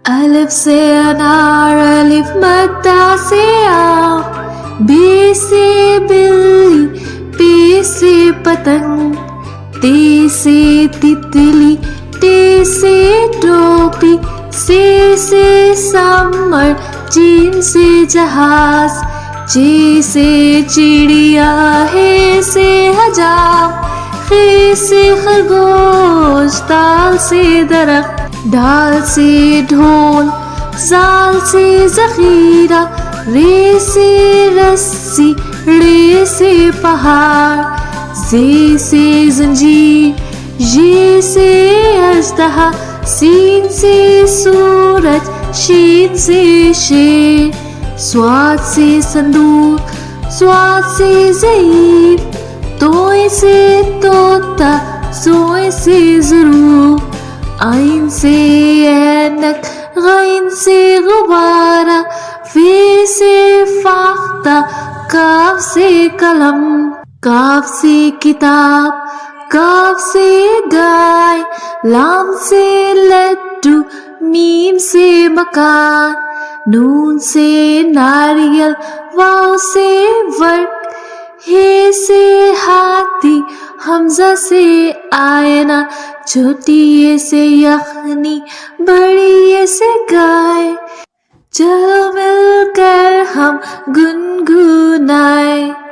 الف سے انار، الف مدہ سے آم، بے سے بلی، پے سے پتنگ، تے سے تتلی، ٹے سے ٹوپی، سے سمر، جیم سے جہاز، چے سے چڑیا، ہے سے حجام، خے سے خرگوش، دال سے درخت، ڈال سے ڈھول، زال سے ذخیرہ، رے سے رسی، ڑے سے پہاڑ، زے سے زنجیر، ژے سے اژدہا، سین سے سورج، شین سے شیر، صاد سے صندوق، صاد سے ضعیف، توئے سے طوطا، زوئے سے ضروف، عین سے اینک، غین سے غبارہ، فے سے فاختہ، کاف سے قلم، کاف سے کتاب، کاف سے گائے، لام سے لڈو، میم سے مکان، نون سے ناریل، واو سے ورق، ہے سے ہاتھی، حمزہ سے آئینہ، چھوٹی یہ سے یخنی، بڑی یہ سے گائے، چلو مل کر ہم گنگنائیں۔